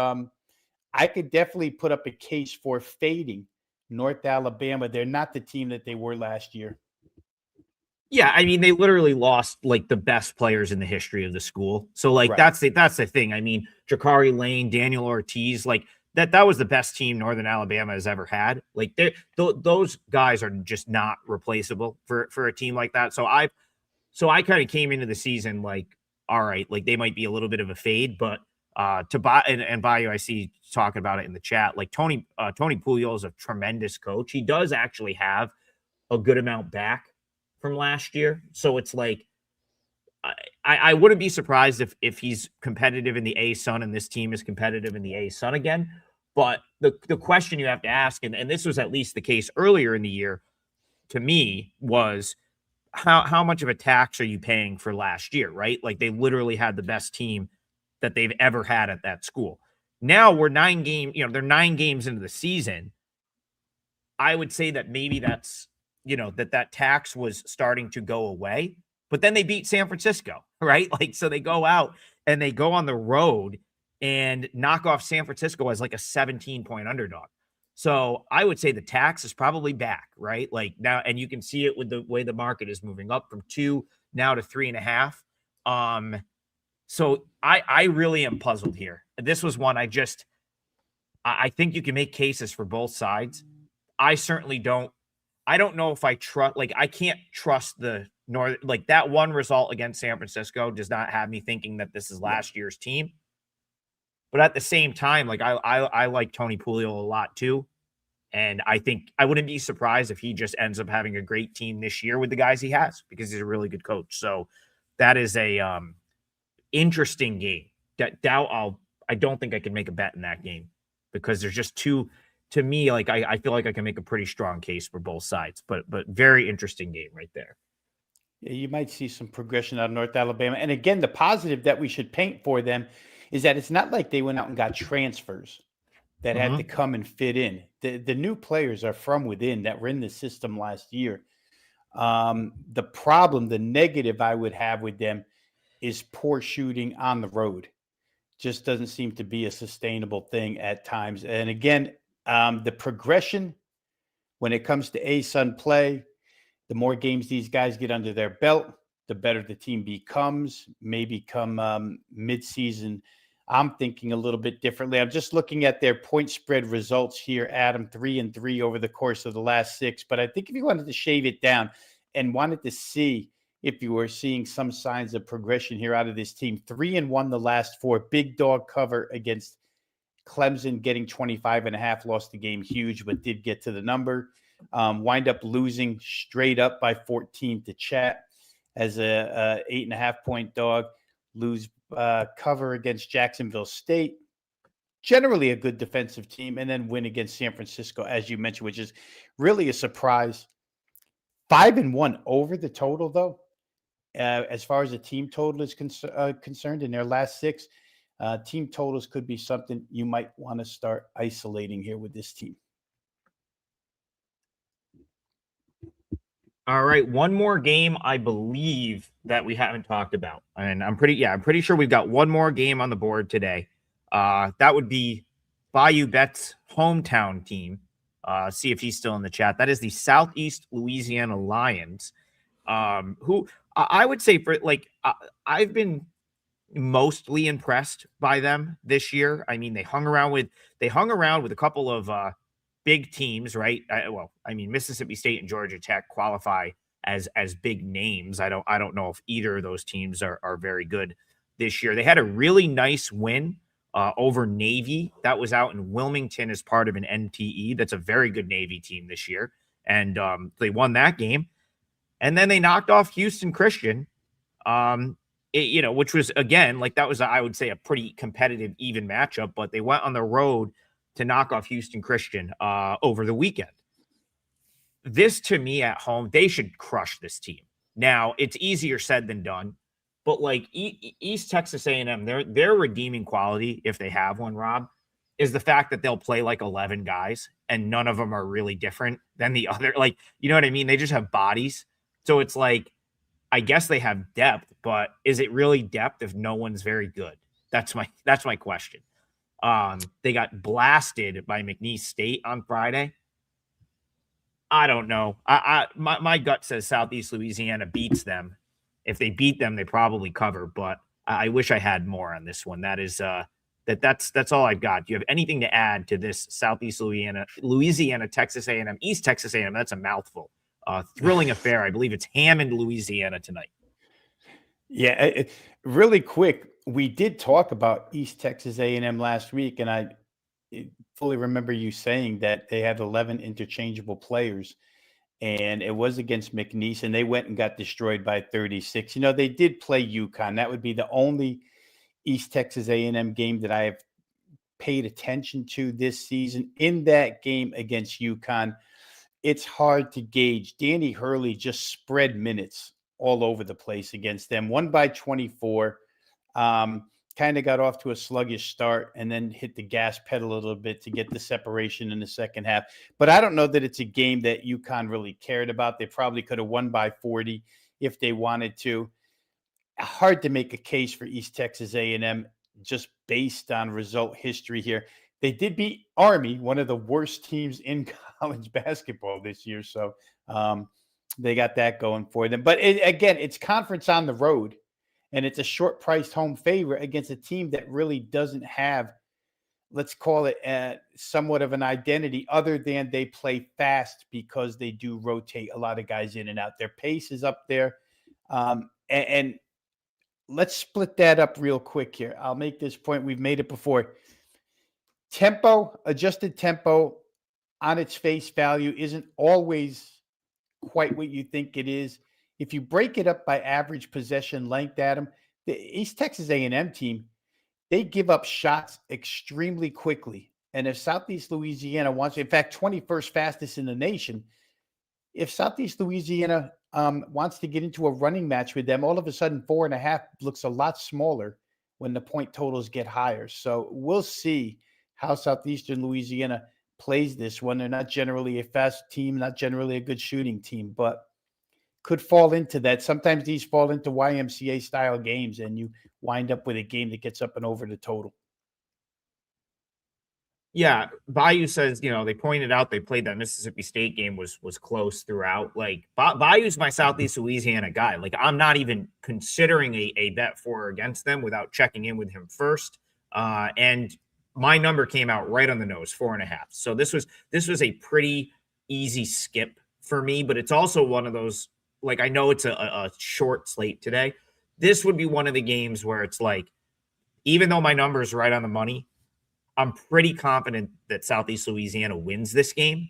I could definitely put up a case for fading North Alabama. They're not the team that they were last year. Yeah, I mean, they literally lost like the best players in the history of the school. So like Right. that's the thing. I mean, Jakari Lane, Daniel Ortiz, like that was the best team Northern Alabama has ever had. Like those guys are just not replaceable for a team like that. So I kind of came into the season like, all right, like they might be a little bit of a fade, but to buy and Bayou, I see talking about it in the chat. Like Tony Pugliese is a tremendous coach. He does actually have a good amount back from last year. So it's like I wouldn't be surprised if he's competitive in the A-Sun and this team is competitive in the A-Sun again. But the question you have to ask, and this was at least the case earlier in the year, to me, was how much of a tax are you paying for last year, right? Like they literally had the best team that they've ever had at that school. Now we're they're 9 games into the season. I would say that maybe that's, that tax was starting to go away, but then they beat San Francisco, right? Like, so they go out and they go on the road and knock off San Francisco as like a 17-point underdog. So I would say the tax is probably back, right? Like now, and you can see it with the way the market is moving up from 2 now to 3.5. So I really am puzzled here. This was one I think you can make cases for both sides. I certainly don't. I don't know if I trust, like, I can't trust the North, like that one result against San Francisco does not have me thinking that this is last year's team. But at the same time, like I like Tony Pugliese a lot too. And I think I wouldn't be surprised if he just ends up having a great team this year with the guys he has because he's a really good coach. So that is a interesting game. I don't think I can make a bet in that game because there's just too, to me, like I feel like I can make a pretty strong case for both sides, but very interesting game right there. Yeah, you might see some progression out of North Alabama. And again, the positive that we should paint for them is that it's not like they went out and got transfers that had to come and fit in. The new players are from within that were in the system last year. The problem, the negative I would have with them is poor shooting on the road. Just doesn't seem to be a sustainable thing at times. And again, the progression when it comes to A-Sun play, the more games these guys get under their belt, the better the team becomes. Maybe come midseason, I'm thinking a little bit differently. I'm just looking at their point spread results here, Adam, 3-3 over the course of the last 6. But I think if you wanted to shave it down and wanted to see if you were seeing some signs of progression here out of this team, 3-1 the last 4. Big dog cover against Clemson, getting 25.5, lost the game huge, but did get to the number. Wind up losing straight up by 14 to Chat as a 8.5-point dog. Lose cover against Jacksonville State. generally a good defensive team, and then win against San Francisco, as you mentioned, which is really a surprise. 5-1 over the total, though. As far as the team total is concerned, in their last 6, team totals could be something you might want to start isolating here with this team. All right, one more game I believe that we haven't talked about, and I'm pretty sure we've got one more game on the board today. That would be Bayou Bet's hometown team. See if he's still in the chat. That is the Southeast Louisiana Lions, who I would say I've been mostly impressed by them this year. I mean, they hung around with a couple of big teams, right? Mississippi State and Georgia Tech qualify as big names. I don't know if either of those teams are very good this year. They had a really nice win over Navy. That was out in Wilmington as part of an NTE. That's a very good Navy team this year. And they won that game. And then they knocked off Houston Christian, which was, again, that was, I would say, a pretty competitive, even matchup. But they went on the road to knock off Houston Christian over the weekend. This, to me, at home, they should crush this team. Now, it's easier said than done. But East Texas A&M, their redeeming quality, if they have one, Rob, is the fact that they'll play 11 guys and none of them are really different than the other. You know what I mean? They just have bodies. So it's I guess they have depth, but is it really depth if no one's very good? That's my question. They got blasted by McNeese State on Friday. I don't know. My gut says Southeast Louisiana beats them. If they beat them, they probably cover, but I wish I had more on this one. That is that's all I've got. Do you have anything to add to this Southeast Louisiana, Texas A&M, East Texas A&M? That's a mouthful. Thrilling affair. I believe it's Hammond, Louisiana tonight. Yeah, really quick. We did talk about East Texas A&M last week, and I fully remember you saying that they had 11 interchangeable players, and it was against McNeese, and they went and got destroyed by 36. They did play UConn. That would be the only East Texas A&M game that I have paid attention to this season. In that game against UConn, it's hard to gauge. Danny Hurley just spread minutes all over the place against them. Won by 24. Kind of got off to a sluggish start and then hit the gas pedal a little bit to get the separation in the second half. But I don't know that it's a game that UConn really cared about. They probably could have won by 40 if they wanted to. Hard to make a case for East Texas A&M just based on result history here. They did beat Army, one of the worst teams in college basketball this year. So they got that going for them. But again, it's conference on the road. And it's a short-priced home favorite against a team that really doesn't have, let's call it, somewhat of an identity other than they play fast because they do rotate a lot of guys in and out. Their pace is up there. And let's split that up real quick here. I'll make this point. We've made it before. Adjusted tempo on its face value isn't always quite what you think it is. If you break it up by average possession length, Adam, the East Texas A&M team, they give up shots extremely quickly. And if Southeast Louisiana wants, in fact, 21st fastest in the nation, if Southeast Louisiana wants to get into a running match with them, all of a sudden 4.5 looks a lot smaller when the point totals get higher. So we'll see how Southeastern Louisiana plays this one. They're not generally a fast team, not generally a good shooting team, but could fall into that. Sometimes these fall into YMCA style games and you wind up with a game that gets up and over the total. Yeah, Bayou says, they pointed out they played that Mississippi State game was close throughout. Bayou's my Southeast Louisiana guy. I'm not even considering a bet for or against them without checking in with him first. And my number came out right on the nose, 4.5. So this was a pretty easy skip for me, but it's also one of those, I know it's a short slate today. This would be one of the games where it's even though my number is right on the money, I'm pretty confident that Southeast Louisiana wins this game.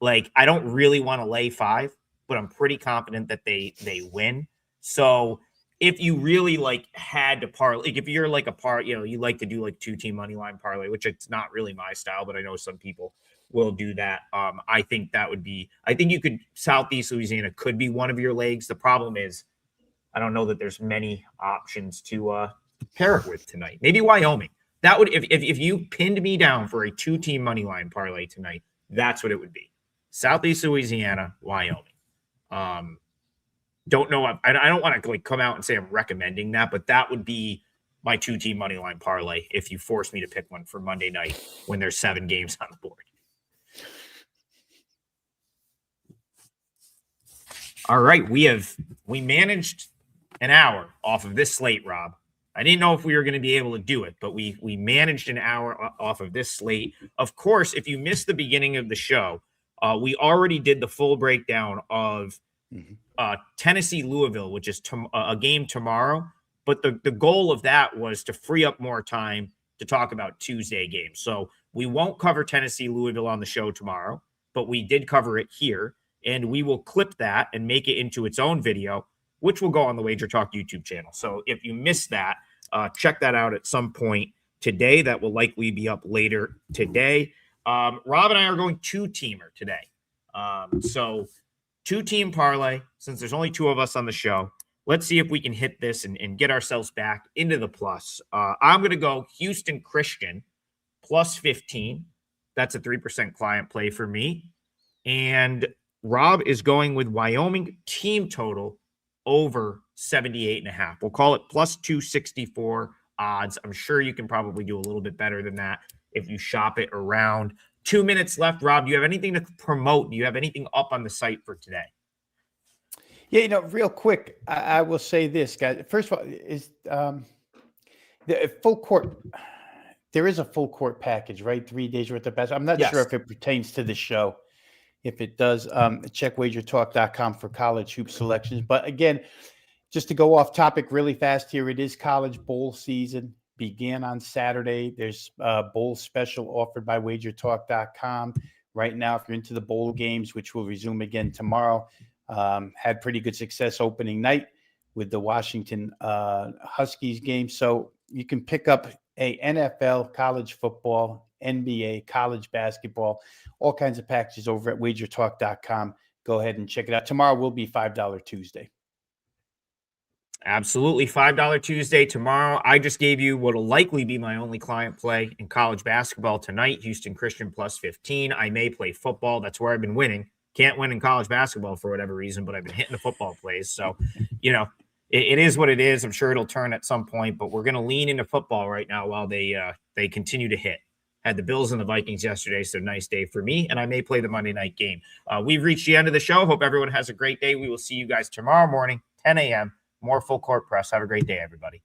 I don't really want to lay 5, but I'm pretty confident that they win. So if you really like had to parlay, like if you're like you like to do like 2-team money line parlay, which it's not really my style, but I know some people will do that. I think you could, Southeast Louisiana could be one of your legs. The problem is, I don't know that there's many options to pair it with tonight. Maybe Wyoming. That would, if you pinned me down for a 2-team money line parlay tonight, that's what it would be. Southeast Louisiana, Wyoming. Don't know. I don't want to like come out and say I'm recommending that, but that would be my 2-team money line parlay if you force me to pick one for Monday night when there's 7 games on the board. All right, we managed an hour off of this slate, Rob. I didn't know if we were going to be able to do it, but we managed an hour off of this slate. Of course, if you missed the beginning of the show, we already did the full breakdown of Tennessee Louisville, which is a game tomorrow. But the goal of that was to free up more time to talk about Tuesday games. So we won't cover Tennessee Louisville on the show tomorrow, but we did cover it here. And we will clip that and make it into its own video, which will go on the WagerTalk YouTube channel. So if you missed that, check that out at some point today. That will likely be up later today. Rob and I are going 2-teamer today. So 2-team parlay, since there's only 2 of us on the show. Let's see if we can hit this and get ourselves back into the plus. I'm going to go Houston Christian plus 15. That's a 3% client play for me. And Rob is going with Wyoming team total over 78.5. We'll call it plus 264 odds. I'm sure you can probably do a little bit better than that if you shop it around. 2 minutes left. Rob, do you have anything to promote? Do you have anything up on the site for today? Yeah, real quick, I will say this, guys. First of all, is the full court. There is a full court package, right? 3 days worth of best. I'm not sure if it pertains to the show. If it does, check WagerTalk.com for college hoop selections. But again, just to go off topic really fast here, it is college bowl season. Began on Saturday. There's a bowl special offered by WagerTalk.com right now. If you're into the bowl games, which will resume again tomorrow, had pretty good success opening night with the Washington Huskies game. So you can pick up a NFL, college football, NBA, college basketball, all kinds of packages over at WagerTalk.com. Go ahead and check it out. Tomorrow will be $5 Tuesday. Absolutely. $5 Tuesday tomorrow. I just gave you what will likely be my only client play in college basketball tonight. Houston Christian plus 15. I may play football. That's where I've been winning. Can't win in college basketball for whatever reason, but I've been hitting the football plays. So, it is what it is. I'm sure it'll turn at some point, but we're going to lean into football right now while they continue to hit. Had the Bills and the Vikings yesterday, so nice day for me, and I may play the Monday night game. We've reached the end of the show. Hope everyone has a great day. We will see you guys tomorrow morning, 10 a.m., more full court press. Have a great day, everybody.